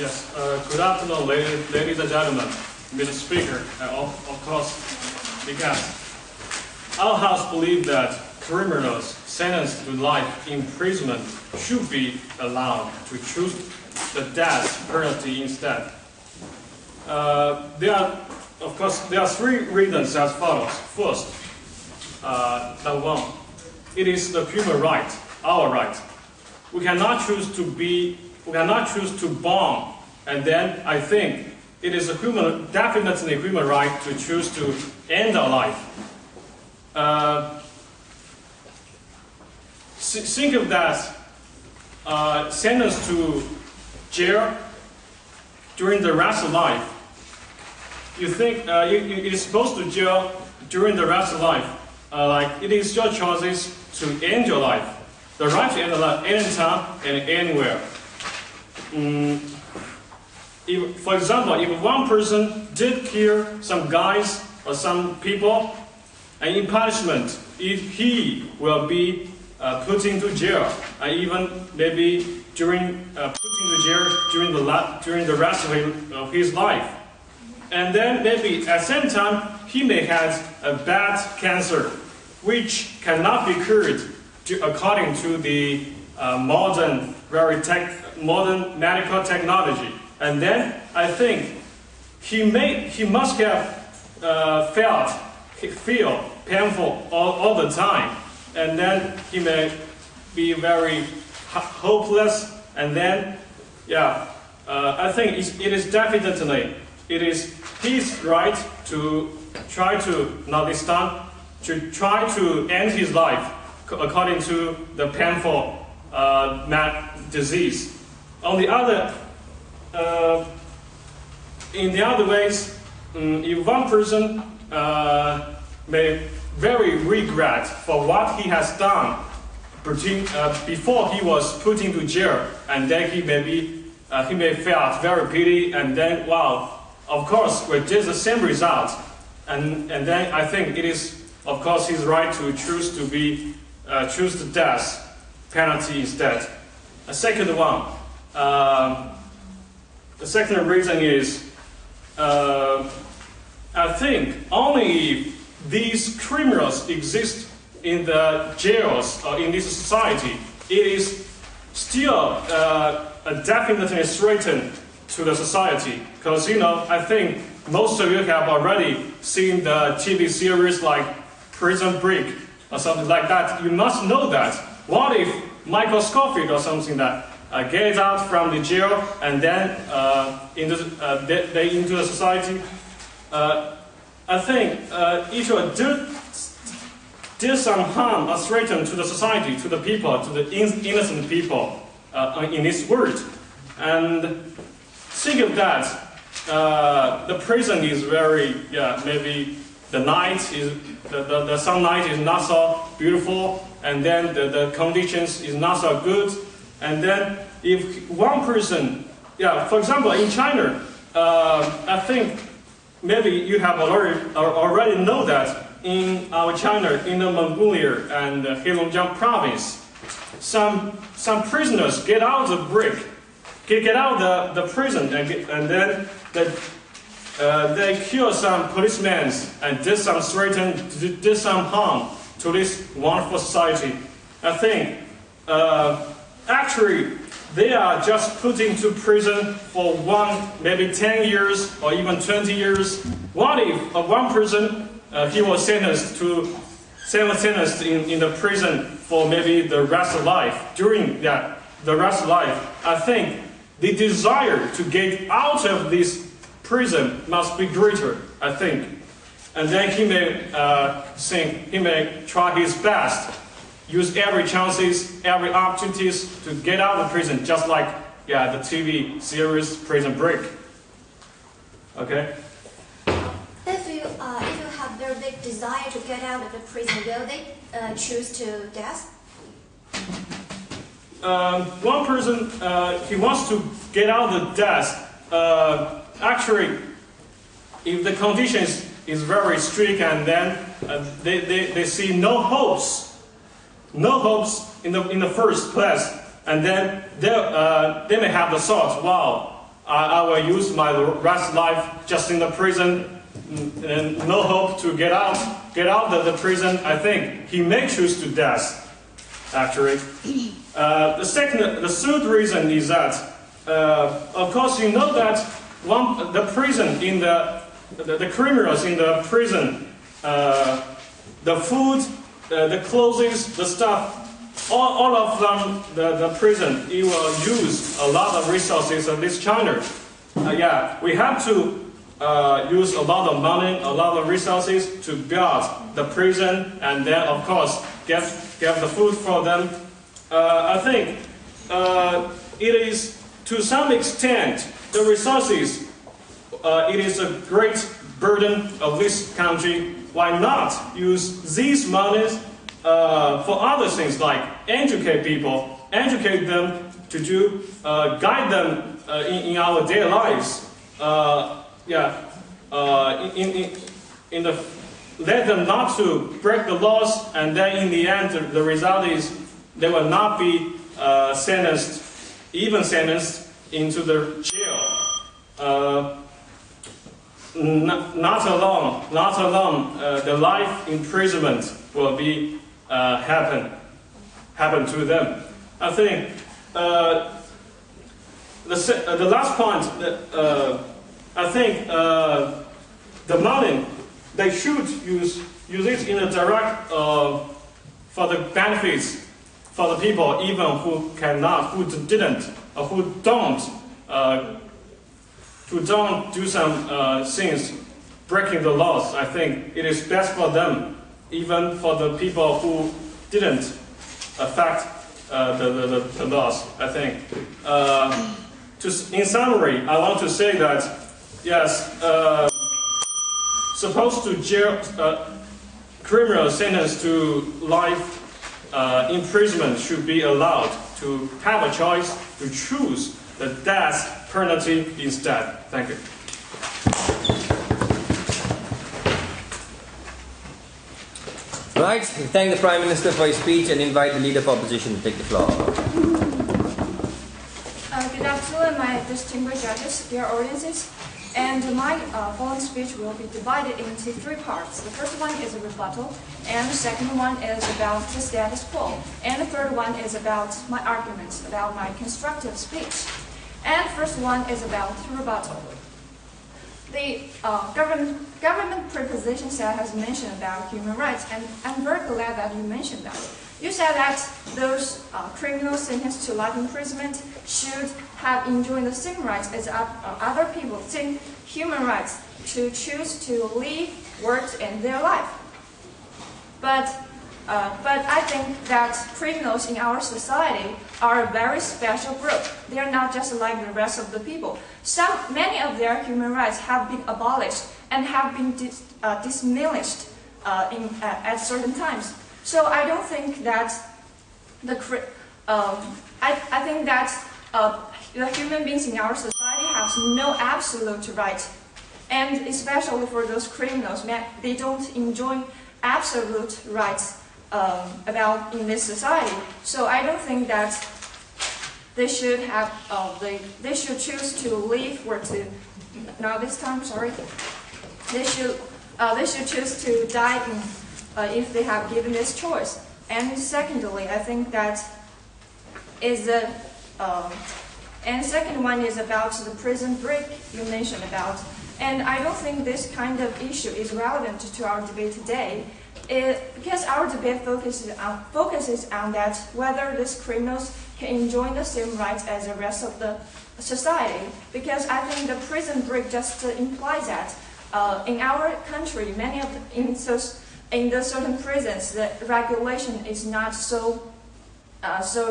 Yes, good afternoon, ladies and gentlemen, Mr. Speaker, and of course, the guests. Our house believes that criminals sentenced to life imprisonment should be allowed to choose the death penalty instead. There are three reasons as follows. First, number one, it is the human right, our right. We cannot choose to bomb, and then I think it is definitely a human right to choose to end our life. Think of that sentence to jail during the rest of life. You think it is supposed to jail during the rest of life. Like it is your choices to end your life. The right to end your life anytime and anywhere. For example, if one person did kill some guys or some people, and in punishment, if he will be put into jail, and even maybe put into jail during the rest of his life, and then maybe at the same time he may have a bad cancer, which cannot be cured according to the modern medical technology. And then I think he must have feel painful all the time, and then he may be very hopeless. And then, I think it is definitely his right to try to try to end his life according to the painful disease. On the other, in the other ways, if one person may very regret for what he has done before he was put into jail, and then he may feel very pity, and then of course we did the same result, and then I think it is of course his right to choose the death penalty instead. A second one. The second reason is, I think only if these criminals exist in the jails or in this society, it is still definitely a threat to the society. Because, I think most of you have already seen the TV series like Prison Break or something like that. You must know that. What if Michael Scofield or something that gets out from the jail and then into the society? I think if you did some harm or threaten to the society, to the people, to the innocent people in this world, and think of that, the prison is very, maybe the sunlight is not so beautiful, and then the conditions is not so good. And then if one person, for example, in China, I think maybe you have already know that in our China, in the Mongolia and Heilongjiang province, some prisoners get out of the prison, and then they kill some policemen and did some harm to this wonderful society. I think actually they are just put into prison for maybe 10 years or even 20 years. What if one person he was sentenced in the prison for maybe the rest of life? During the rest of life, I think the desire to get out of this prison must be greater, I think. And then he may try his best, use every chances, every opportunities to get out of prison, just like the TV series Prison Break. Okay. If you have very big desire to get out of the prison, will they choose to death? One person he wants to get out of death. Actually, if the conditions is very strict, and then they see no hopes in the first place, and then they may have the thought, wow, I will use my rest life just in the prison and no hope to get out of the prison. I think he may choose to death, actually. The third reason is that, of course, you know that the prison in the criminals in the prison, the food, the clothes, the stuff, all of them, the prison, it will use a lot of resources of this China. Yeah, we have to use a lot of money, a lot of resources to build the prison, and then, of course, get the food for them. I think it is, to some extent, the resources, it is a great burden of this country. Why not use these monies for other things, like educate people, educate them to do, guide them in our daily lives. Let them not to break the laws, and then in the end, the result is they will not be sentenced into the jail. Not alone, the life imprisonment will be happen to them. I think the last point. I think the money they should use it in a direct for the benefits for the people, even who cannot, who didn't, or who don't do some things breaking the laws. I think it is best for them, even for the people who didn't affect the laws. I think. In summary, I want to say that yes, supposed to jail criminal sentenced to life imprisonment should be allowed to have a choice to choose the death penalty instead. Thank you. Right, we thank the Prime Minister for his speech and invite the Leader of Opposition to take the floor. Good afternoon, my distinguished judges, dear audiences. And my following speech will be divided into three parts. The first one is a rebuttal, and the second one is about the status quo, and the third one is about my arguments, about my constructive speech. And the first one is about the rebuttal. The government prepositions that has mentioned about human rights, and I'm very glad that you mentioned that. You said that those criminals sentenced to life imprisonment should have enjoyed the same rights as other people, same human rights to choose to live, work, in their life. But I think that criminals in our society are a very special group. They are not just like the rest of the people. Many of their human rights have been abolished and have been diminished at certain times. So I don't think that I think that the human beings in our society have no absolute right, and especially for those criminals, they don't enjoy absolute rights about in this society. So I don't think that they should have they should choose to live or to they should choose to die if they have given this choice. And secondly, I think that is and second one is about the prison break you mentioned about. And I don't think this kind of issue is relevant to our debate today, because our debate focuses on that whether these criminals can enjoy the same rights as the rest of the society. Because I think the prison break just implies that in our country, in the certain prisons, the regulation is not so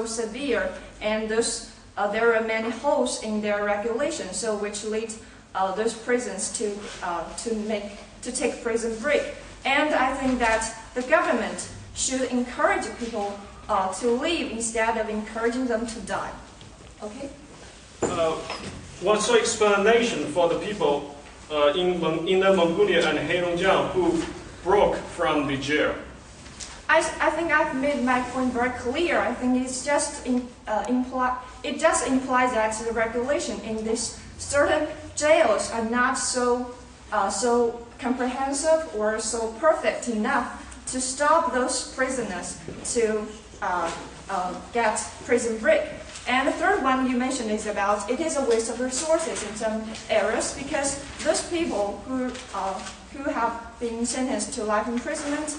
severe, and there are many holes in their regulation, so which lead those prisons to take prison break. And I think that the government should encourage people to live instead of encouraging them to die. Okay. What's your explanation for the people in the Mongolia and Heilongjiang who broke from the jail? I think I've made my point very clear. I think it's just it just implies that the regulation in this certain jails are not so comprehensive or so perfect enough to stop those prisoners to get prison break. And the third one you mentioned is about it is a waste of resources in some areas because those people who have been sentenced to life imprisonment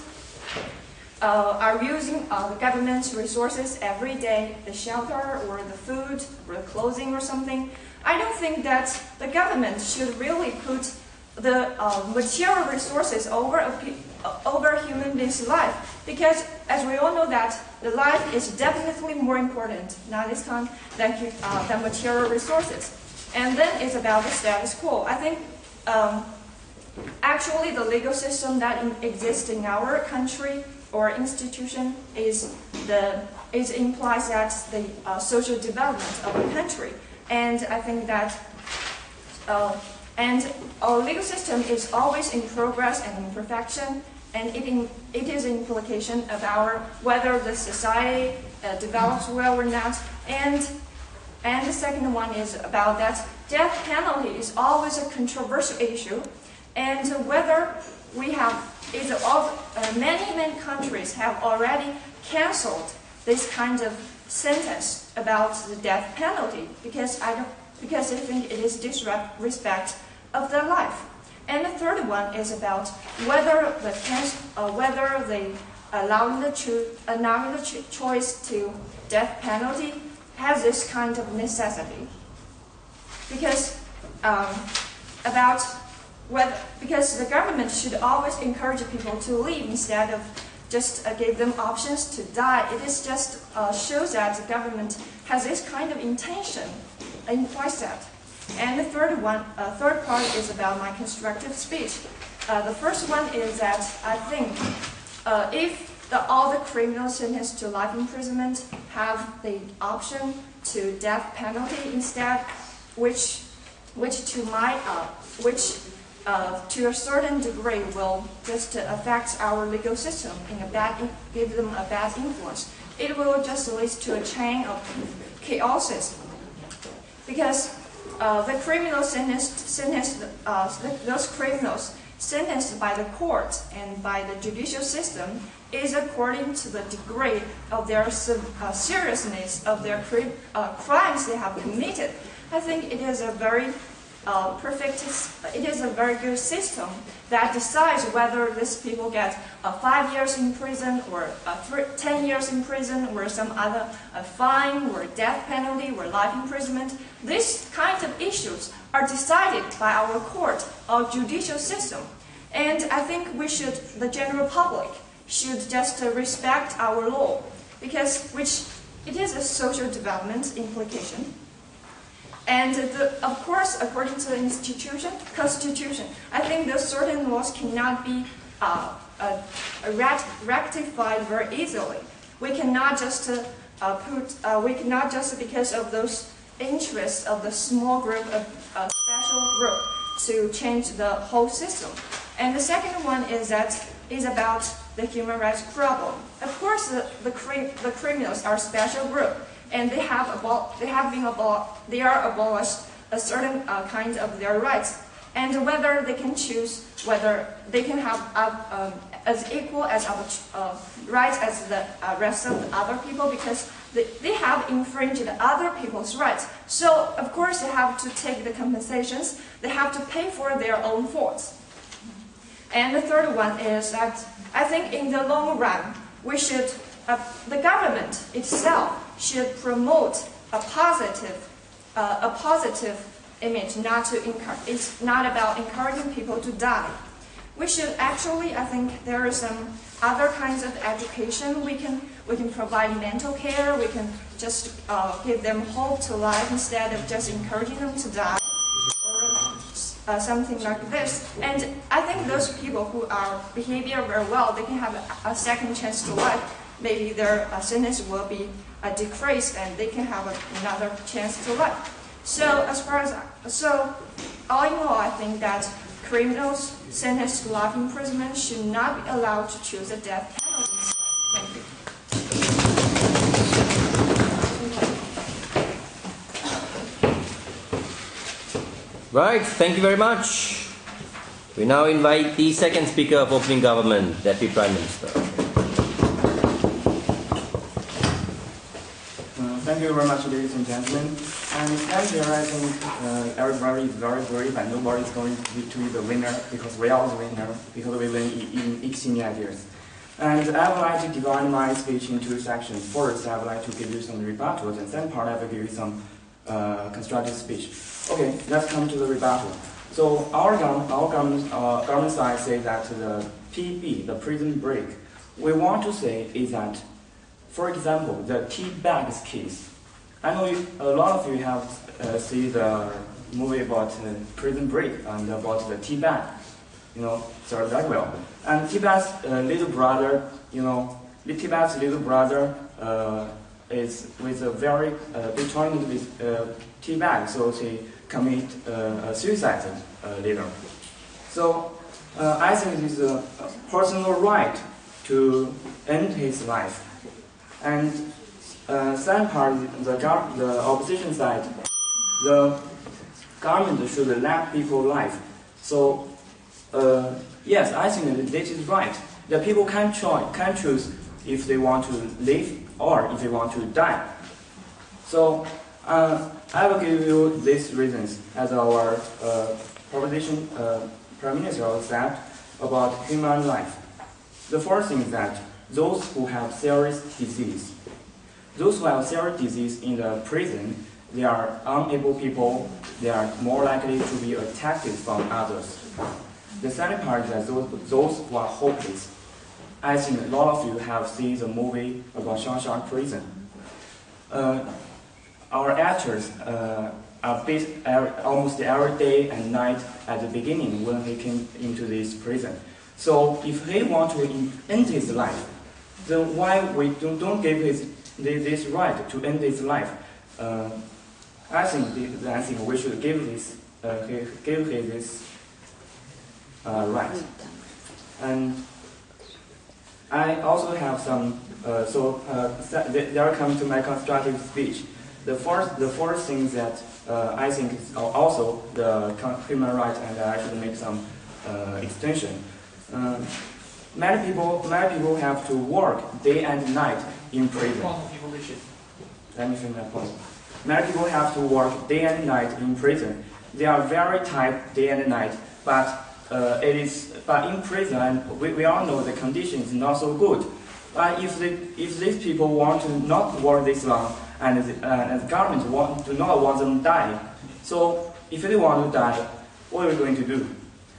are using the government's resources every day, the shelter or the food or the clothing or something. I don't think that the government should really put the material resources over human beings' life, because as we all know that the life is definitely more important now this time than material resources. And then it's about the status quo. I think actually the legal system that exists in our country or institution implies that the social development of the country. And I think that and our legal system is always in progress and imperfection, and it is an implication of whether the society develops well or not. And the second one is about that death penalty is always a controversial issue, and whether many countries have already cancelled this kind of sentence about the death penalty because I think it is disrespect of their life. And the third one is about whether allowing the choice to death penalty has this kind of necessity. Because because the government should always encourage people to live instead of just give them options to die. It is just shows that the government has this kind of intention. Implies that. And the third part is about my constructive speech. The first one is that I think if all the criminals sentenced to life imprisonment have the option to death penalty instead, which to a certain degree will just affect our legal system give them a bad influence. It will just lead to a chain of chaoses. Because the criminals those criminals sentenced by the court and by the judicial system is according to the degree of their seriousness of their crimes they have committed. I think it is a very very good system that decides whether these people get 5 years in prison or 10 years in prison or some other fine or death penalty or life imprisonment. These kinds of issues are decided by our court or judicial system. And I think the general public should just respect our law, because it is a social development implication. And of course, according to the constitution, I think those certain laws cannot be rectified very easily. We cannot just because of those interests of the small group of special group to change the whole system. And the second one is about the human rights problem. Of course, the criminals are a special group, and they are abolished a certain kind of their rights, and whether they can choose whether they can have as equal as rights as the rest of the other people, because they have infringed other people's rights. So of course they have to take the compensations. They have to pay for their own faults. And the third one is that I think in the long run the government itself should promote a positive image, it's not about encouraging people to die. We should actually, I think there are some other kinds of education. We can provide mental care, we can just give them hope to life instead of just encouraging them to die, or something like this. And I think those people who are behaving very well, they can have a second chance to life. Maybe their sentence will be decreased and they can have another chance to life. So all in all, I think that criminals sentenced to life imprisonment should not be allowed to choose a death penalty. Thank you. Right, thank you very much. We now invite the second speaker of opening government, Deputy Prime Minister. Thank you very much, ladies and gentlemen. And stand here, I think everybody is very brave, and nobody is going to be the winner, because we are the winner, because we win in exceeding ideas. And I would like to divide my speech into two sections. First, I would like to give you some rebuttals, and second part, I will give you some constructive speech. Okay, let's come to the rebuttal. So our government side says that the PB, the prison break, we want to say is that, for example, the tea bags case. I know a lot of you have seen the movie about Prison Break and about the tea bag, Sir Bagwell. And tea bag's little brother, tea bag's little brother is with a very big tournament with tea bag, so he commit suicide later. So I think it is a personal right to end his life. And second part, the opposition side, the government should let people live. So yes, I think that this is right. The people can choose if they want to live or if they want to die. So I will give you these reasons as our proposition Prime Minister said about human life. The first thing is that those who have serious disease in the prison, they are unable people, they are more likely to be attacked from others. The second part is that those who are hopeless. I think a lot of you have seen the movie about Shanshan Prison. Our actors are based almost every day and night at the beginning when he came into this prison. So if he wants to end his life, then why we don't give this right to end his life? I think we should give this right. And I also have some. There comes to my constructive speech. The first thing that I think is also the human right, and I should make some extension. Many people have to work day and night in prison. Let me finish my point. Many people have to work day and night in prison. They are very tired day and night, but in prison, we all know the condition is not so good. But if these people want to not work this long, and the government do not want them to die, so if they want to die, what are we going to do?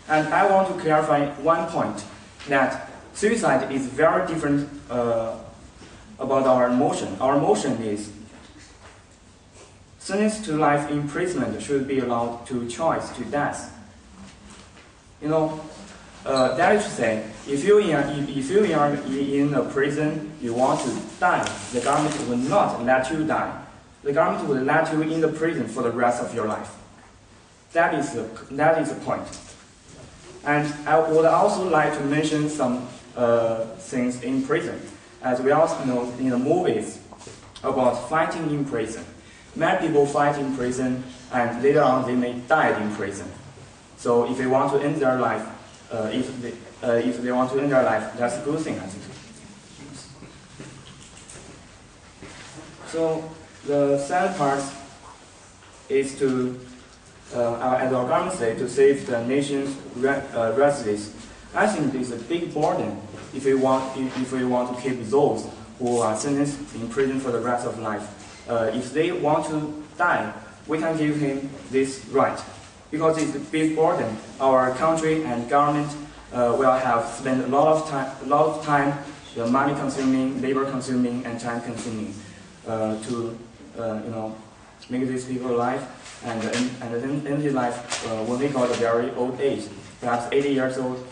And I want to clarify one point, that suicide is very different about our emotion. Our emotion is sentence to life imprisonment should be allowed to choice to death. That is to say, if you are in a prison, you want to die, the government will not let you die. The government will let you in the prison for the rest of your life. That is the point. And I would also like to mention some things in prison. As we also know in the movies about fighting in prison. Many people fight in prison, and later on they may die in prison. So if they want to end their life, if they want to end their life, that's a good thing, I think. So the second part is to, as our government say, to save the nation's residents. I think it's a big burden if we want to keep those who are sentenced in prison for the rest of life. If they want to die, we can give him this right. Because it's a big burden, our country and government will have spent a lot of time, the money consuming, labor consuming, and time consuming to make these people alive and end his life when they got a very old age, perhaps 80 years old.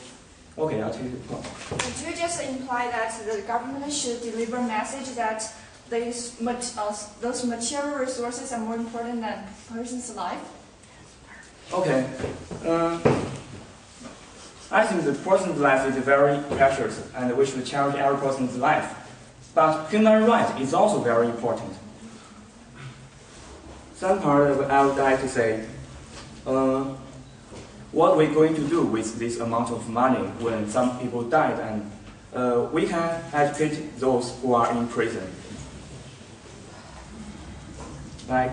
Okay, I'll take the point. Would you just imply that the government should deliver a message that those material resources are more important than a person's life? Okay. I think the person's life is very precious, and we should cherish every person's life. But human right is also very important. Some part I would like to say, what we're going to do with this amount of money when some people died, and we can educate those who are in prison. Like,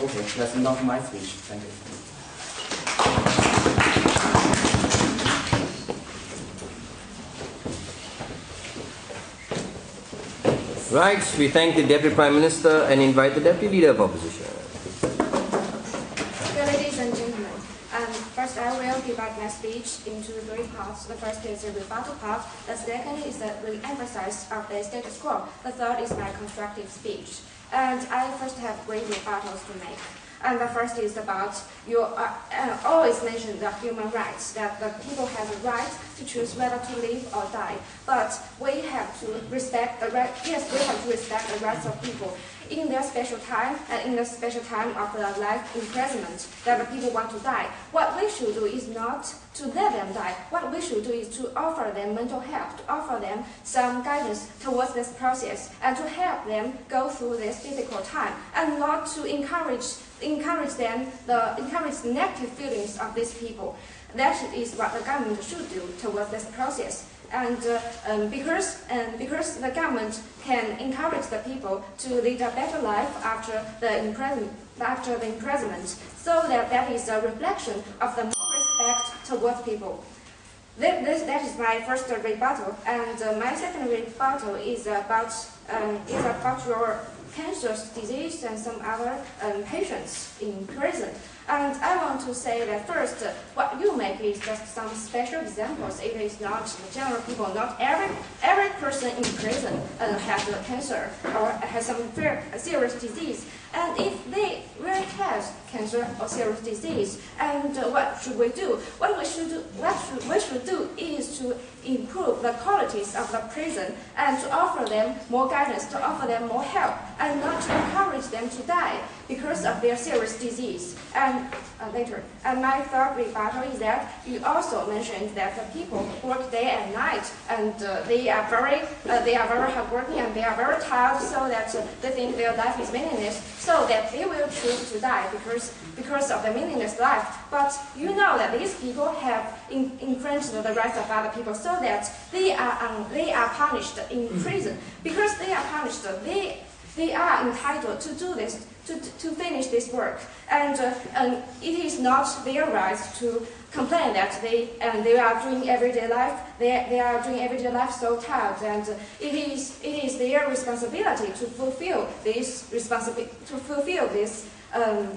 okay, that's enough of my speech. Thank you. Right, we thank the Deputy Prime Minister and invite the Deputy Leader of Opposition. Dear ladies and gentlemen, first I will divide my speech into three parts. The first is the rebuttal part, the second is the re-emphasis of the status quo, the third is my constructive speech. And I first have three rebuttals to make. And the first is about, you always mention the human rights, that the people have the right to choose whether to live or die. But we have to respect the right, yes, we have to respect the rights of people in their special time and in the special time of their life imprisonment, that the people want to die. What we should do is not to let them die. What we should do is to offer them mental health, to offer them some guidance towards this process, and to help them go through this difficult time, and not to encourage the negative feelings of these people. That is what the government should do towards this process. And because the government can encourage the people to lead a better life after the imprisonment, so that is a reflection of the more respect towards people. That is my first rebuttal, and my second rebuttal is about your cancer disease and some other patients in prison. And I want to say that first, what you make is just some special examples. It is not general people. Not every person in prison has cancer or has some serious disease. And if they really have cancer or serious disease, and what should we do? What we should do is to improve the qualities of the prison and to offer them more guidance, to offer them more help, and not to encourage them to die because of their serious disease. And later, and my third rebuttal is that you also mentioned that the people work day and night, and they are very hardworking and they are very tired, so that they think their life is meaningless, so that they will choose to die because of the meaningless life. But you know that these people have infringed the rights of other people, so that they are punished in prison. Because they are punished, they are entitled to do this, to finish this work, and it is not their right to complain that they are doing everyday life. They are doing everyday life so tired, and it is their responsibility to fulfill this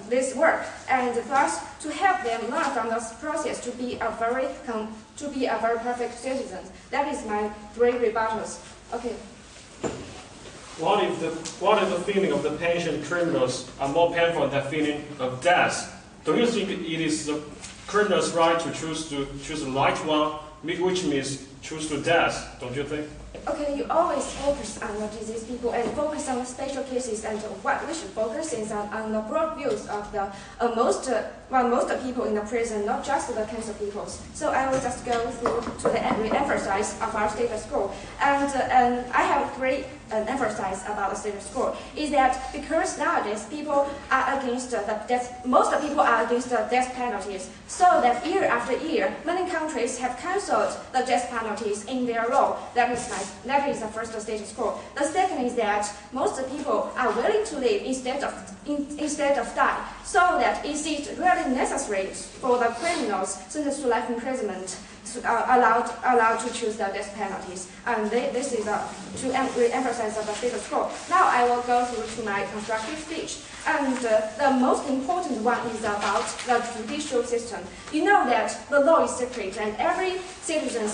this work, and thus to help them learn from this process to be a very perfect citizen. That is my three rebuttals. Okay. What if the feeling of the patient criminals are more painful than the feeling of death? Do you think it is the criminal's right to choose the right one, which means choose to death? Don't you think? Okay, you always focus on the diseased people and focus on the special cases, and what we should focus is on the broad views of the most people in the prison, not just the cancer people. So I will just go through to the re-emphasize of our status quo, and I have three emphasize about the status quo. Is that because nowadays people are against the death, most people are against the death penalties, so that year after year, many countries have cancelled the death penalties in their law. That is the first status quo. The second is that most people are willing to live instead of die, so that it is really necessary for the criminals sentenced to life imprisonment allowed to choose the death penalties. And this is to emphasize the status quo. Now I will go through to my constructive speech. And the most important one is about the judicial system. You know that the law is secret, and every citizen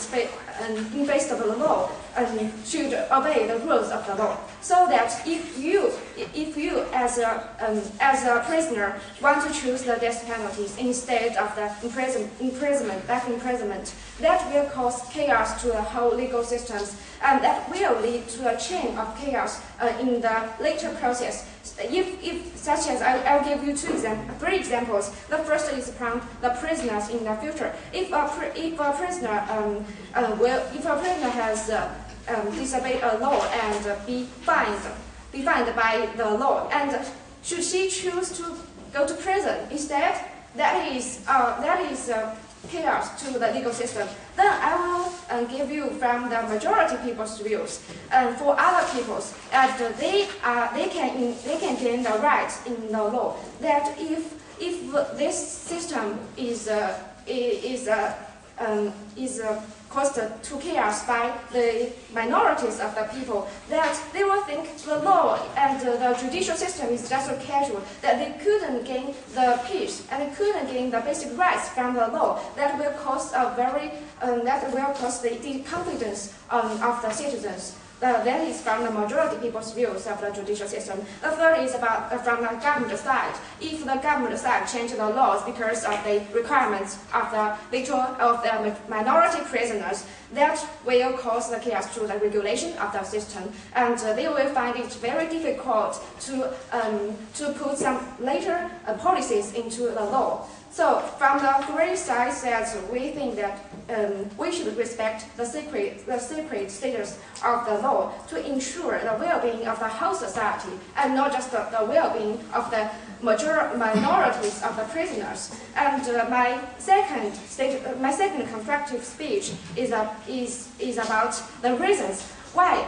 based on the law should obey the rules of the law. So that if you as a prisoner want to choose the death penalties instead of the life imprisonment, that will cause chaos to the whole legal systems, and that will lead to a chain of chaos in the later process. If such as I'll give you three examples. The first is from the prisoners in the future. If a prisoner has disobeyed a law and be fined defined by the law. And should she choose to go to prison instead, that is chaos to the legal system. Then I will give you from the majority people's views. And for other people's, that they can gain the rights in the law. That if this system is caused to chaos by the minorities of the people, that they will think the law and the judicial system is just so casual, that they couldn't gain the peace and they couldn't gain the basic rights from the law. That will cause the confidence of the citizens. That is from the majority people's views of the judicial system. The third is about from the government side. If the government side change the laws because of the requirements of the minority prisoners, that will cause the chaos to the regulation of the system, and they will find it very difficult to put some later policies into the law. So from the three sides, we think that we should respect the sacred status of the law to ensure the well-being of the whole society, and not just the well-being of the minorities of the prisoners. And my second constructive speech is about the reasons why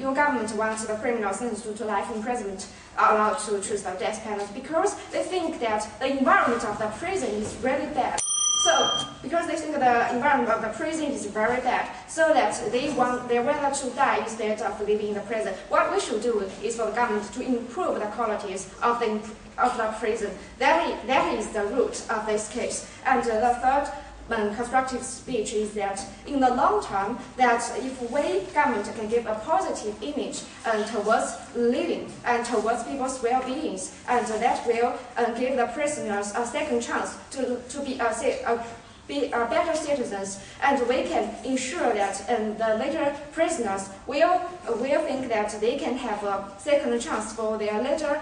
your government wants the criminal sentenced to life imprisonment allowed to choose the death penalty, because they think that the environment of the prison is really bad. So, because they think the environment of the prison is very bad, so that they're rather to die instead of living in the prison. What we should do is for the government to improve the qualities of the prison. That is the root of this case. And the third constructive speech is that in the long term, that if we government can give a positive image towards living and towards people's well-beings, and that will give the prisoners a second chance to be better citizens, and we can ensure that the later prisoners will think that they can have a second chance for their later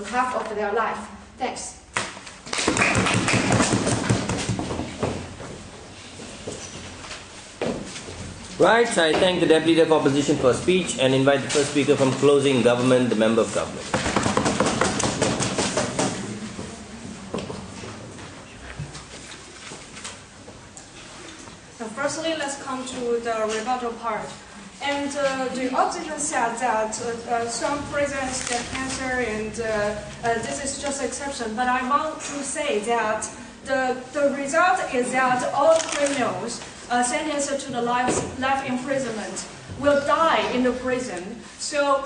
half of their life. Thanks. Right, I thank the Deputy Leader of Opposition for speech and invite the first speaker from closing government, the Member of Government. Firstly, let's come to the rebuttal part. And the opposition said that some prisons get cancer, and this is just an exception. But I want to say that the result is that all criminals sentenced to the life imprisonment will die in the prison. So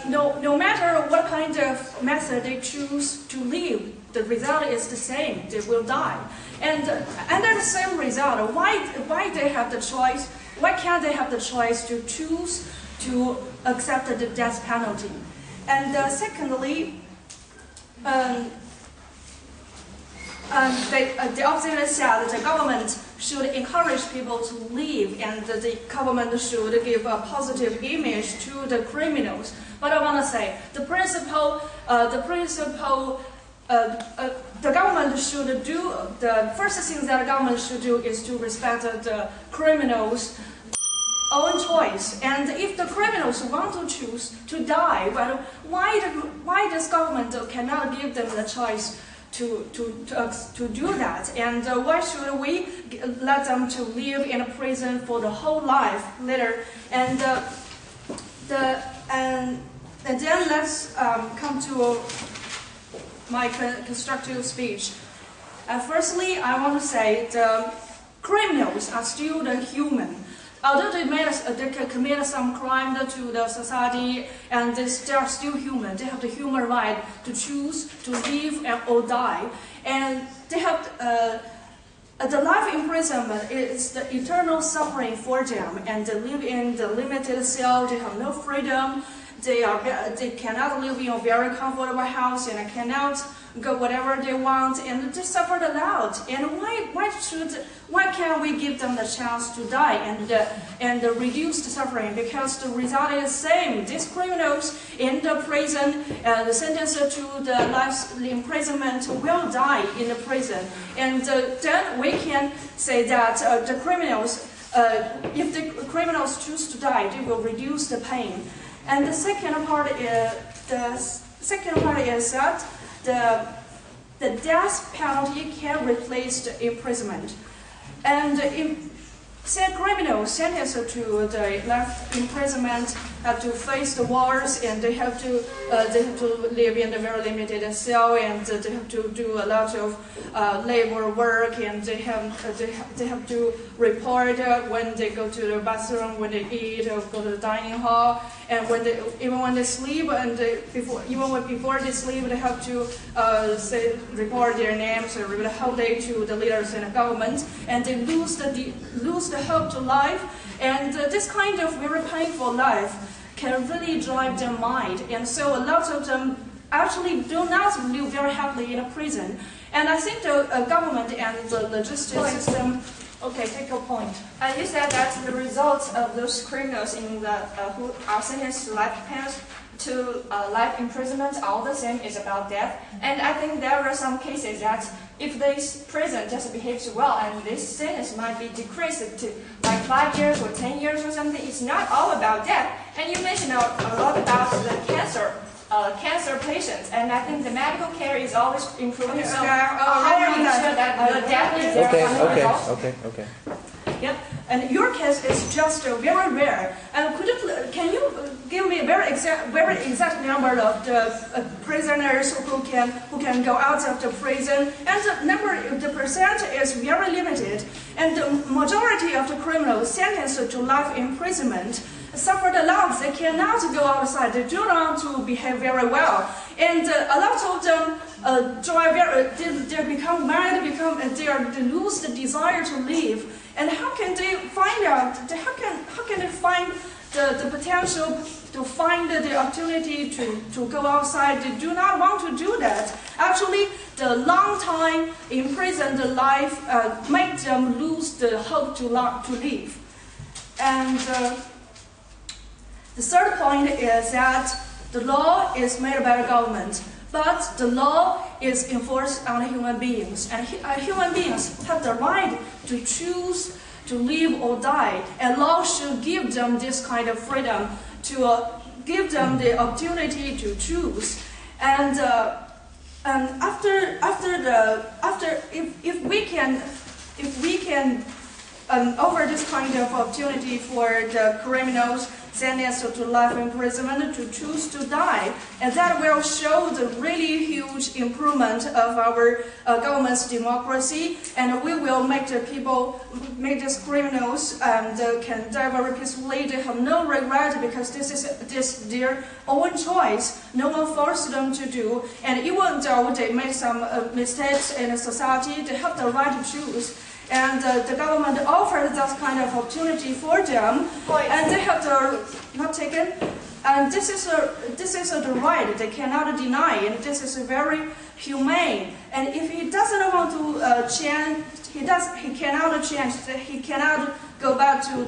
no matter what kind of method they choose to live, the result is the same. They will die. And under the same result, why they have the choice? Why can't they have the choice to choose to accept the death penalty? And secondly, the opposition said that the government should encourage people to live, and the government should give a positive image to the criminals. But I want to say the government should do, the first thing that the government should do is to respect the criminals' own choice. And if the criminals want to choose to die, well, why does government cannot give them the choice to do that? And why should we let them to live in a prison for the whole life later? And then let's come to my constructive speech. Firstly, I want to say the criminals are still the human. Although they commit some crime to the society, and they are still human. They have the human right to choose to live or die. And they have the life imprisonment is the eternal suffering for them, and they live in the limited cell. They have no freedom. They cannot live in a very comfortable house, and cannot go whatever they want, and they suffer a lot. And why can't we give them the chance to die and reduce the suffering? Because the result is the same. These criminals in the prison, the sentence to the life imprisonment, will die in the prison. And then we can say that the criminals, if the criminals choose to die, they will reduce the pain. And the second part is that the death penalty can replace the imprisonment. And criminals sentenced to the life imprisonment have to face the wars, and they have to live in a very limited cell, and they have to do a lot of labor work, and they have to report when they go to the bathroom, when they eat, or go to the dining hall, and even when they sleep, and before they sleep, they have to report their names or the holiday to the leaders and the government, and they lose the hope to life, and this kind of very painful life can really drive their mind, and so a lot of them actually do not live very happily in a prison. And I think the government and the logistics system. Okay, take your point. You said that the results of those criminals who are sentenced to life imprisonment all the same is about death. And I think there are some cases that if this prison just behaves well and this sentence might be decreased to like 5 years or 10 years or something, it's not all about death. And you mentioned a lot about the cancer patients, and I think the medical care is always improving. So how are you sure that the death is there? Okay. Yeah, and your case is just very rare. And can you give me a very exact number of the prisoners who can go out of the prison? And the percent is very limited. And the majority of the criminals sentenced to life imprisonment suffered a lot. They cannot go outside. They do not to behave very well, and a lot of them they become mad. They lose the desire to live. And how can they find out? How can they find the potential to find the opportunity to go outside? They do not want to do that. Actually, the long time in prison, the life makes them lose the hope to live. And the third point is that the law is made by the government, but the law is enforced on human beings. And human beings have the right to choose to live or die. And law should give them this kind of freedom, to give them the opportunity to choose. And if we can offer this kind of opportunity for the criminals sentenced to life imprisonment to choose to die, and that will show the really huge improvement of our government's democracy, and we will make these criminals can die very peacefully. They have no regret because this is their own choice. No one forced them to do, and even though they make some mistakes in society, they have the right to choose. And the government offered that kind of opportunity for them, and they have not taken. And this is the right they cannot deny, and this is very humane. And if he doesn't want to change, he cannot change. He cannot go back to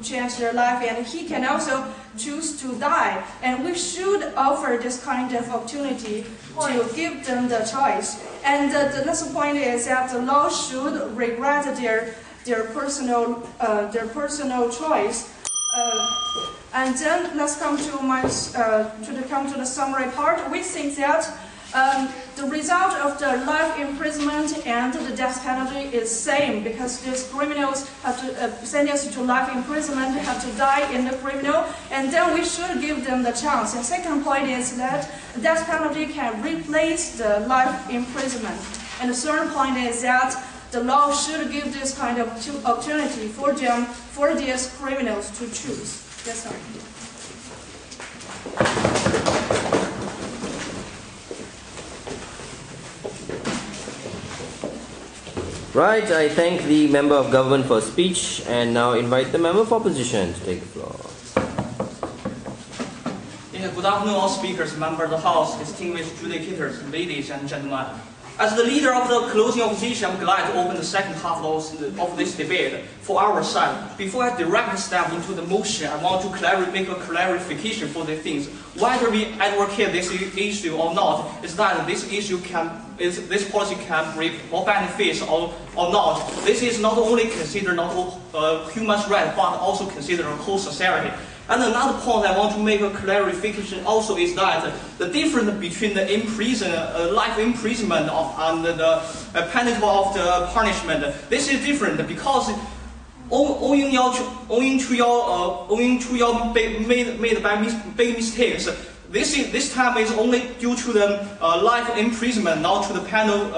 change their life, and he can also choose to die. And we should offer this kind of opportunity to give them the choice. And the last point is that the law should regret their personal choice. And then let's come to the summary part. We think that the result of the life imprisonment and the death penalty is same, because these criminals have to sentenced to life imprisonment have to die in the criminal, and then we should give them the chance. And second point is that the death penalty can replace the life imprisonment. And the third point is that the law should give this kind of opportunity for these criminals to choose. Yes, sir. Right, I thank the member of government for speech and now invite the member of opposition to take the floor. Yeah, good afternoon, all speakers, members of the House, distinguished judicators, ladies and gentlemen. As the leader of the closing opposition, I'm glad to open the second half of this debate for our side. Before I directly step into the motion, I want to make a clarification for the things. Whether we advocate this issue or not, is that this policy can bring more benefits or not. This is not only considered not human rights, but also considered a whole society. And another point I want to make a clarification also is that the difference between the life imprisonment and the penalty of the punishment, this is different because owing to your made by big mistakes, this time is only due to the life imprisonment, not to the penalty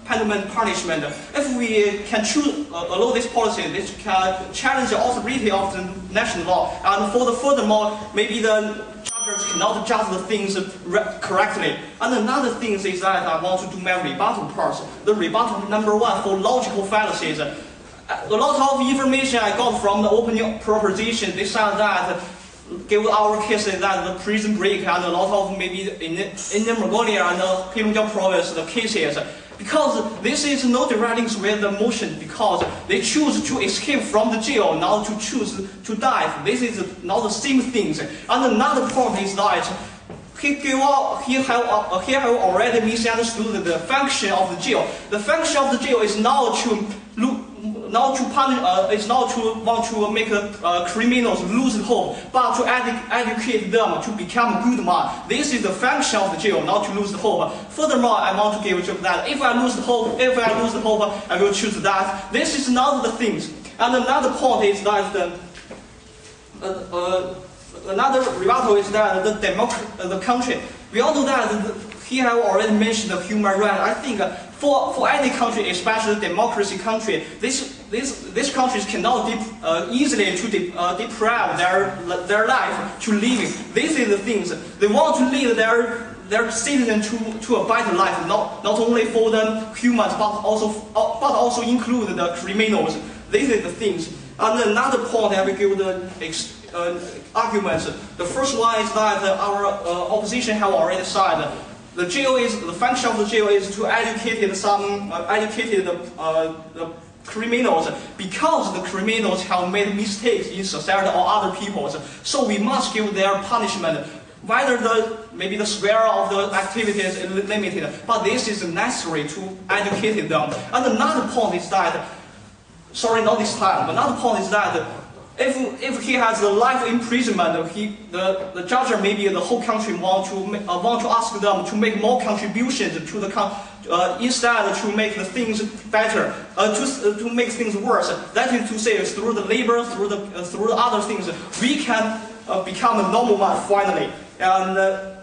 punishment. If we can choose allow this policy, this can challenge the authority of the national law, and furthermore, maybe the judges cannot judge the things correctly. And another thing is that I want to do my rebuttal part. The rebuttal number one for logical fallacies. A lot of information I got from the opening proposition. They said that give our cases that the prison break and a lot of maybe in Mongolia and the Heilongjiang province the cases. Because this is no direct links with the motion, because they choose to escape from the jail, not to choose to die. This is not the same things. And another point is that he have already misunderstood the function of the jail. The function of the jail is not to punish, it's not to want to make criminals lose hope, but to educate them to become good man. This is the function of the jail, not to lose the hope. Furthermore, I want to give you that if I lose the hope, I will choose that. This is not the things. And another point is that another rebuttal is that the country. We all know that he have already mentioned the human rights. I think for any country, especially democracy country, these countries cannot easily to deprive their life to living. These are the things they want to lead their citizens to a better life, not only for the humans but also include the criminals. These are the things. And another point I will give the arguments. The first one is that our opposition have already said the function of the jail is to educate the criminals, because the criminals have made mistakes in society or other people. So we must give their punishment. Whether maybe the square of the activities is limited, but this is necessary to educate them. And another point is that, sorry, not this time. Another point is that if he has the life imprisonment, the judge or maybe the whole country want to ask them to make more contributions to the instead to make the things better, to make things worse. That is to say, through the labor, through the other things, we can become a normal man finally. And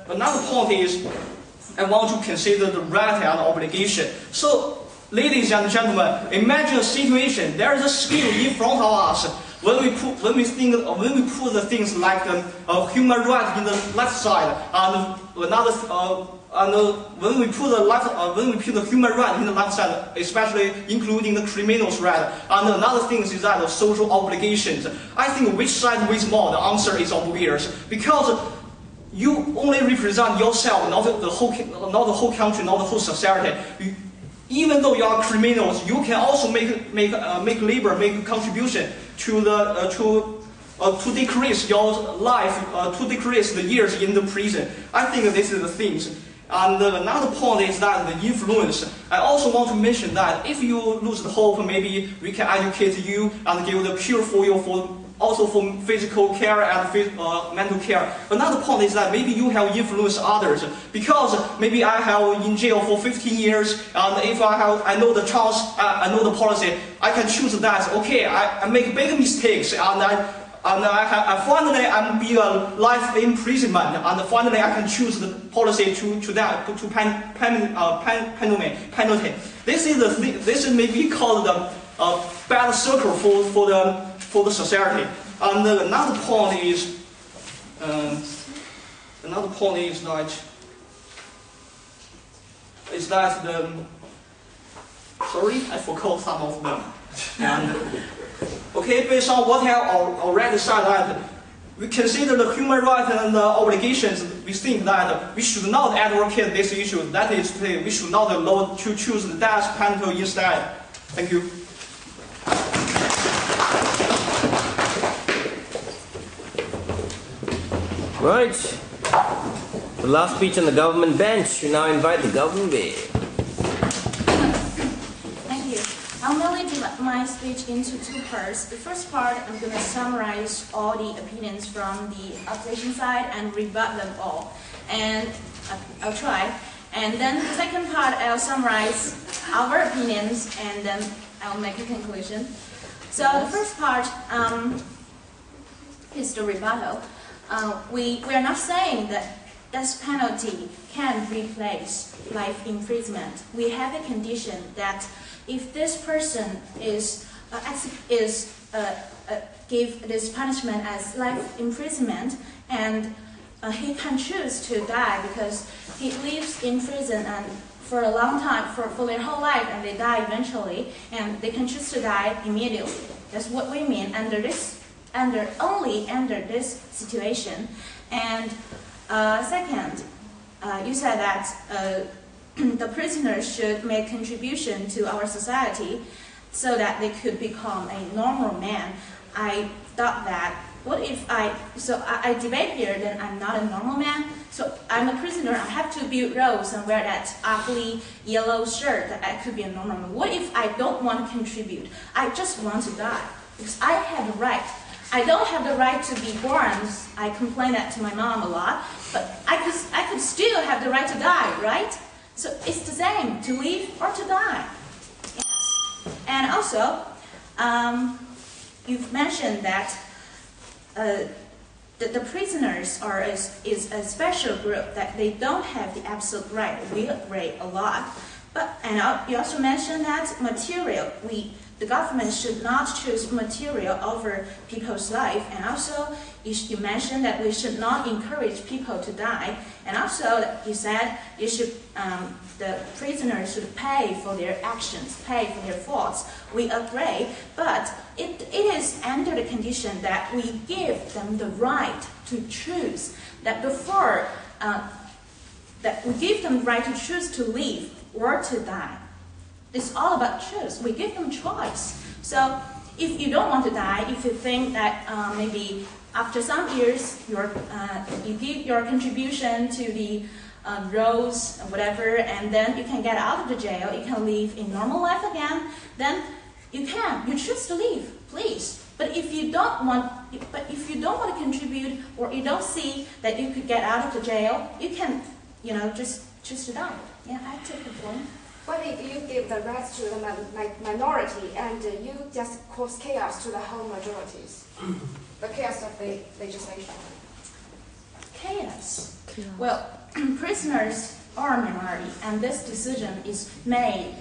another point is, I want to consider the right and obligation. So, ladies and gentlemen, imagine a situation. There is a skill in front of us. When we put the things like the human rights in the left side, and when we put the human right in the left side, especially including the criminals' right, and another thing is that the social obligations. I think which side weighs more? The answer is obvious, because you only represent yourself, not the whole country, not the whole society. Even though you are criminals, you can also make labor, make a contribution to decrease your life, to decrease the years in the prison. I think this is the things. And another point is that the influence. I also want to mention that if you lose the hope, maybe we can educate you and give the cure for you also for physical care and mental care. Another point is that maybe you have influenced others, because maybe I have in jail for 15 years, and if I know the chance, I know the policy, I can choose that. Okay, I make big mistakes, and finally I'm be a life imprisonment, and finally I can choose the policy to penalty. This is maybe called the bad circle for the society. And another point is that sorry, I forgot some of them. And okay, based on what I have already said, that we consider the human rights and the obligations, we think that we should not advocate this issue. That is to say, we should not allow to choose the death penalty instead. Thank you. Right. The last speech on the government bench. We now invite the government. Thank you. I'll merely do my speech into two parts. The first part, I'm going to summarize all the opinions from the opposition side and rebut them all. And I'll try. And then the second part, I'll summarize our opinions and then I'll make a conclusion. So the first part is the rebuttal. We are not saying that death penalty can replace life imprisonment. We have a condition that if this person give this punishment as life imprisonment, and he can choose to die because he lives in prison and for a long time, for their whole life, and they die eventually, and they can choose to die immediately. That's what we mean only under this situation. And second, you said that the prisoners should make contribution to our society so that they could become a normal man. I thought that, what if I debate here, then I'm not a normal man? So I'm a prisoner, I have to build roads and wear that ugly yellow shirt that I could be a normal man. What if I don't want to contribute? I just want to die, because I have the right. I don't have the right to be born. I complain that to my mom a lot, but I could still have the right to die, right? So it's the same, to live or to die. Yes. And also, you've mentioned that the prisoners is a special group, that they don't have the absolute right. We agree a lot. You also mentioned that the government should not choose material over people's life. And also, you mentioned that we should not encourage people to die. And also, you said the prisoners should pay for their actions, pay for their faults. We agree, but it is under the condition that we give them the right to choose. That before, that we give them the right to choose to live or to die. It's all about choice. We give them choice. So if you don't want to die, if you think that maybe after some years you give your contribution to the roads, whatever, and then you can get out of the jail, you can live a normal life again, then you can. You choose to live, please. But if you don't want to contribute, or you don't see that you could get out of the jail, you can, just choose to die. Yeah, I take the point. What if you give the rights to the minority and you just cause chaos to the whole majorities? The chaos of the legislation. Chaos? Well, prisoners are a minority, and this decision is made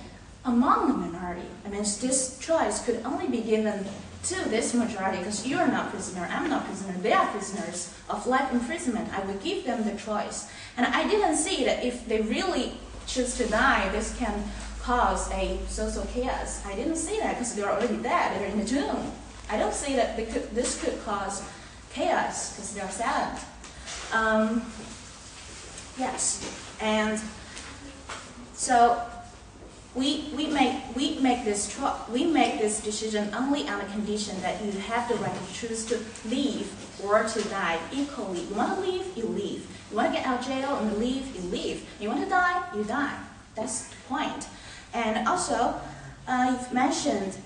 among the minority. I mean, this choice could only be given to this majority, because you are not prisoner, I'm not prisoner, they are prisoners of life imprisonment. I will give them the choice. And I didn't see that if they really choose to die, this can cause a social chaos. I didn't see that because they're already dead, they're in the tomb. I don't see that this could cause chaos because they're silent. Yes, and so we make this decision only on the condition that you have the right to choose to live or to die equally. You want to live, you live. You want to get out of jail and leave, you leave. You want to die, you die. That's the point. And also, you've mentioned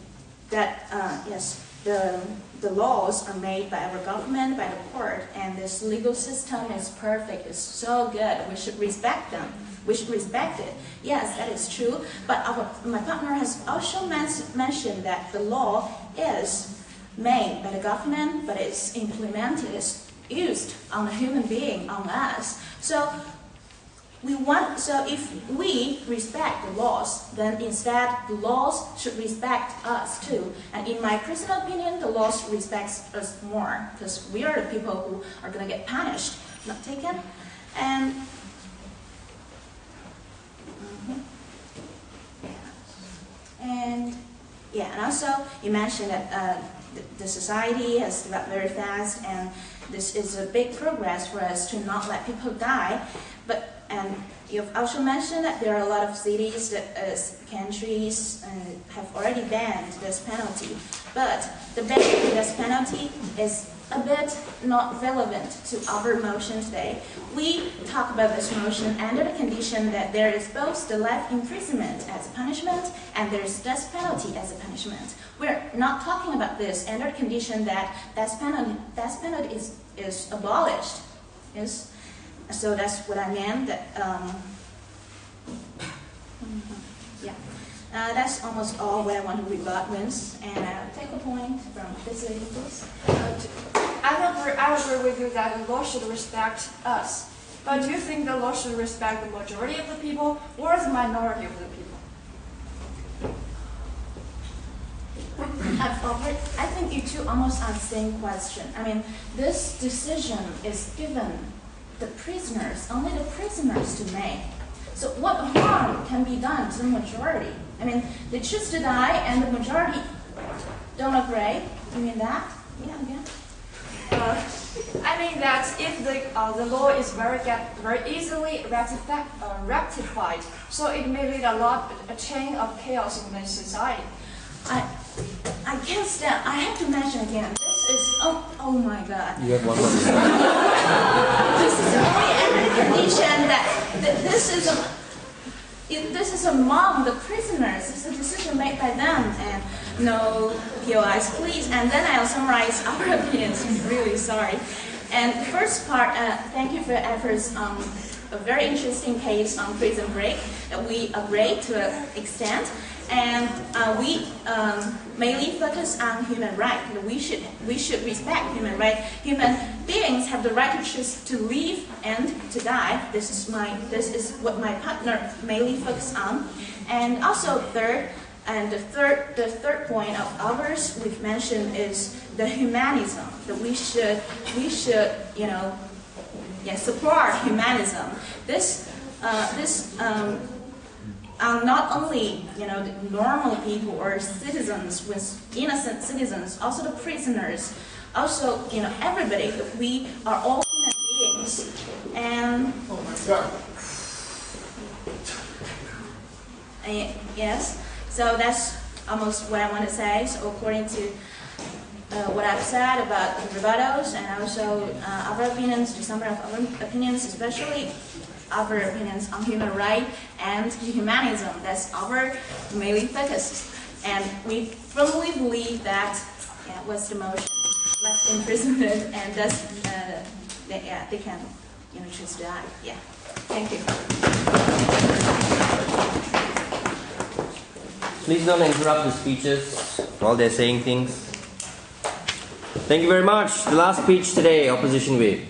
that yes, the laws are made by our government, by the court, and this legal system is perfect. It's so good. We should respect them. We should respect it. Yes, that is true. But my partner has also mentioned that the law is made by the government, but it's implemented, it's used on a human being, on us. So if we respect the laws, then instead the laws should respect us too. And in my personal opinion, the laws respect us more, because we are the people who are going to get punished, not taken. And and also you mentioned that the society has developed very fast, and this is a big progress for us to not let people die. But And you've also mentioned that there are a lot of cities that countries have already banned this penalty. But the ban of this penalty is a bit not relevant to our motion today. We talk about this motion under the condition that there is both the life imprisonment as a punishment and there's death penalty as a punishment. We're not talking about this under the condition that death penalty is abolished. Yes? So that's what I meant. That, that's almost all what I want to rebut with. And I'll take a point from this lady, please. I agree with you that the law should respect us. But do you think the law should respect the majority of the people or the minority of the people? I think you two almost asked the same question. I mean, this decision is given the prisoners, only the prisoners to make. So what harm can be done to the majority? I mean, they choose to die and the majority don't agree. You mean that? Yeah, again. I mean that if the law is very easily rectified, so it may lead a chain of chaos in the society. I can't stand. I have to mention again. This is oh my God. You have one more. This is only under the condition that this is among the prisoners. It's a decision made by them, and no POIs, please. And then I'll summarize our opinions. I'm really sorry. And the first part, thank you for your efforts on a very interesting case on prison break that we agreed to an extent. And we mainly focus on human rights. We should respect human rights. Human beings have the right to choose to live and to die. This is what my partner mainly focus on. And also the third point of ours we've mentioned is the humanism, that we should support humanism. Not only the normal people or citizens, with innocent citizens, also the prisoners, also everybody. We are all human beings, and oh my God. Yes. So that's almost what I want to say. So according to what I've said about the rebuttals and also our opinions, some of our opinions, especially our opinions on human rights and humanism. That's our mainly focus. And we firmly believe that what's the motion? Left imprisonment, and thus they can choose to die. Yeah. Thank you. Please don't interrupt the speeches while they're saying things. Thank you very much. The last speech today, Opposition Week.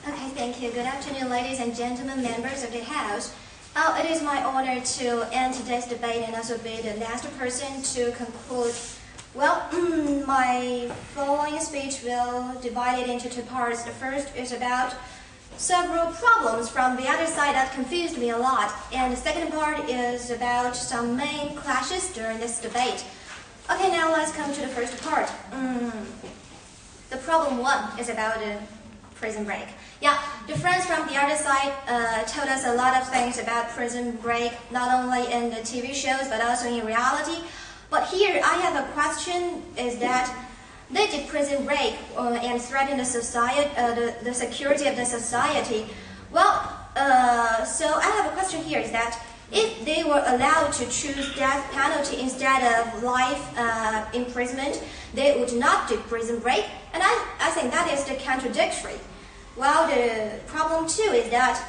Okay, thank you. Good afternoon, ladies and gentlemen, members of the House. It is my honor to end today's debate and also be the last person to conclude. Well, my following speech will divide it into two parts. The first is about several problems from the other side that confused me a lot. And the second part is about some main clashes during this debate. Okay, now let's come to the first part. The problem one is about the prison break. Yeah, the friends from the other side told us a lot of things about prison break, not only in the TV shows, but also in reality. But here, I have a question, is that they did prison break and threaten the society, the security of the society. Well, so I have a question here, is that if they were allowed to choose death penalty instead of life imprisonment, they would not do prison break, and I think that is the contradictory. Well, the problem too is that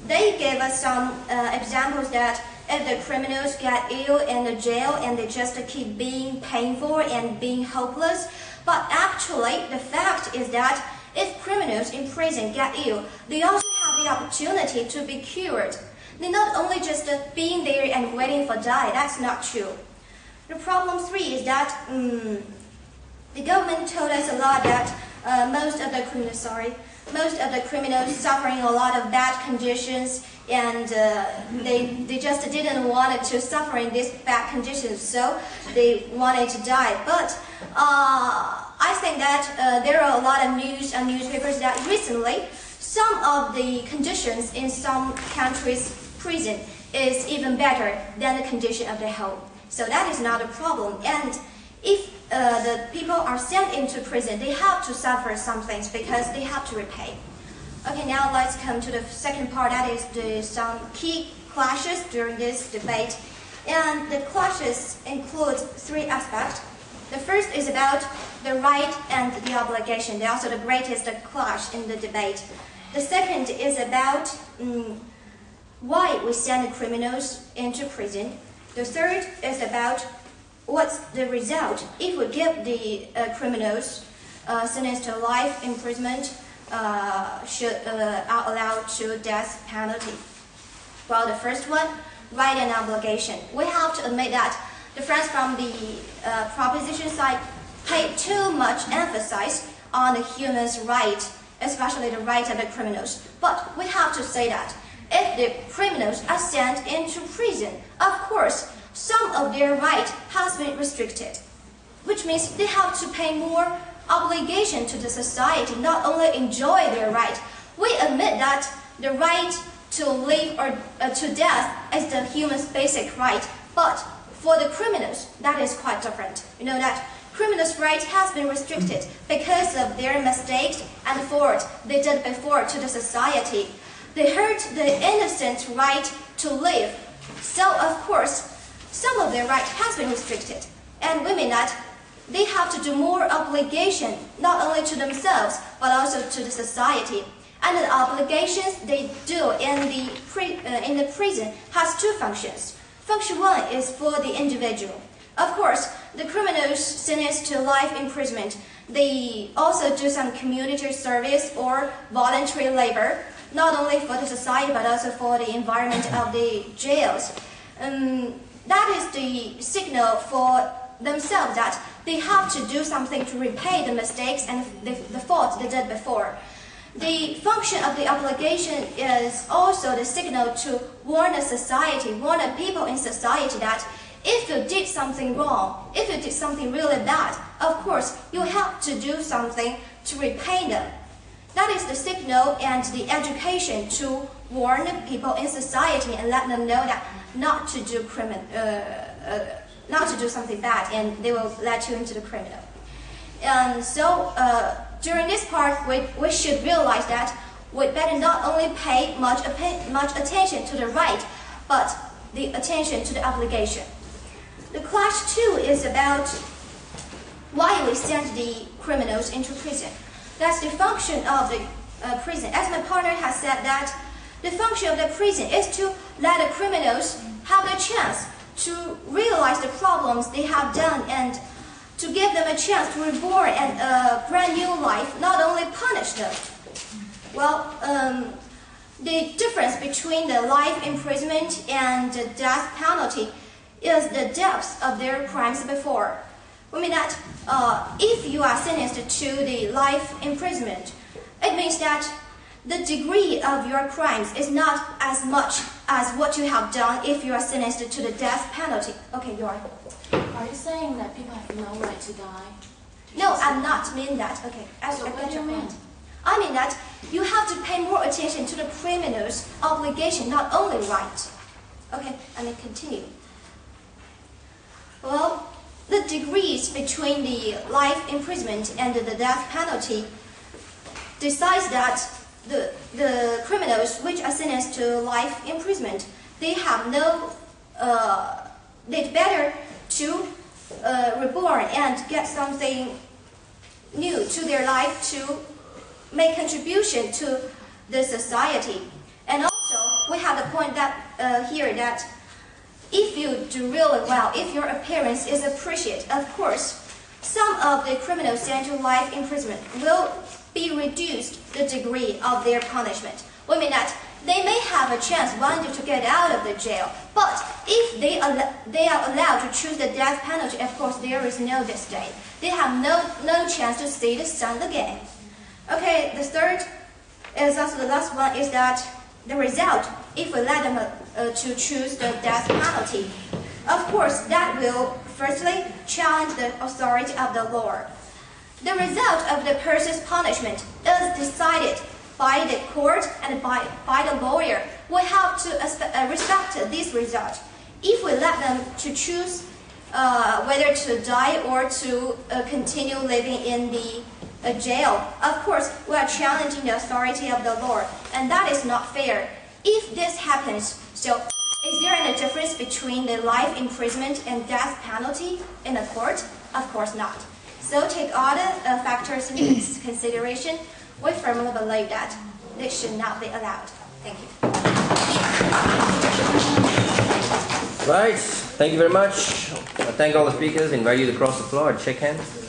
they gave us some examples that if the criminals get ill in the jail and they just keep being painful and being hopeless, but actually the fact is that if criminals in prison get ill, they also have the opportunity to be cured. They're not only just being there and waiting for die. That's not true. The problem three is that the government told us a lot that most of the criminals suffering a lot of bad conditions, and they just didn't want to suffer in these bad conditions, so they wanted to die. But I I think that there are a lot of news and newspapers that recently some of the conditions in some countries' prison is even better than the condition of the home. So that is not a problem. And if the people are sent into prison, they have to suffer some things because they have to repay. Okay, now let's come to the second part, that is some key clashes during this debate. And the clashes include three aspects. The first is about the right and the obligation. They're also the greatest clash in the debate. The second is about why we send criminals into prison. The third is about what's the result if we give the criminals sentenced to life imprisonment are allowed to death penalty. Well, the first one, right and obligation. We have to admit that the friends from the proposition side pay too much emphasis on the human's right, especially the right of the criminals. But we have to say that if the criminals are sent into prison, of course, some of their right has been restricted, which means they have to pay more obligation to the society, not only enjoy their right. We admit that the right to live or to death is the human's basic right, but for the criminals, that is quite different. You know that criminals' right has been restricted because of their mistakes and fault they did before to the society. They hurt the innocent right to live. So, of course, some of their right has been restricted. And we mean that they have to do more obligation, not only to themselves, but also to the society. And the obligations they do in the prison has two functions. Function one is for the individual. Of course, the criminals sentenced to life imprisonment, they also do some community service or voluntary labor, not only for the society but also for the environment of the jails. That is the signal for themselves that they have to do something to repay the mistakes and the faults they did before. The function of the obligation is also the signal to warn the society, warn the people in society that if you did something wrong, if you did something really bad, of course, you have to do something to repay them. That is the signal and the education to warn the people in society and let them know that not to do not to do something bad, and they will let you into the criminal. And so during this part, we should realize that we better not only pay much attention to the right, but the attention to the obligation. The clash 2 is about why we send the criminals into prison. That's the function of the prison. As my partner has said that the function of the prison is to let the criminals have the chance to realize the problems they have done and to give them a chance to reborn and a brand new life, not only punish them. Well, the difference between the life imprisonment and the death penalty is the depth of their crimes before. I mean that if you are sentenced to the life imprisonment, it means that the degree of your crimes is not as much as what you have done if you are sentenced to the death penalty. Okay, you are. Are you saying that people have no right to die? No, I'm not mean that. Okay, So what do you mean? I mean that you have to pay more attention to the criminal's obligation, not only right. Okay, I may continue. Well, the degrees between the life imprisonment and the death penalty decides that the criminals which are sentenced to life imprisonment, they have no, they'd better to reborn and get something new to their life to make contribution to the society. And also, we have the point that here that if you do really well, if your appearance is appreciated, of course, some of the criminals sent to life imprisonment will be reduced the degree of their punishment. We mean that they may have a chance one day to get out of the jail, but if they are allowed to choose the death penalty, of course there is no this day. They have no chance to see the sun again. Okay, the third is also the last one is that the result, if we let them to choose the death penalty, of course that will firstly challenge the authority of the law. The result of the person's punishment is decided by the court and by the lawyer. We have to respect this result. If we let them to choose whether to die or to continue living in the jail, of course, we are challenging the authority of the law, and that is not fair. If this happens, so is there any difference between the life imprisonment and death penalty in the court? Of course not. So take all the factors into consideration. We firmly believe that this should not be allowed. Thank you. Right. Thank you very much. I thank all the speakers. Invite you to cross the floor and shake hands.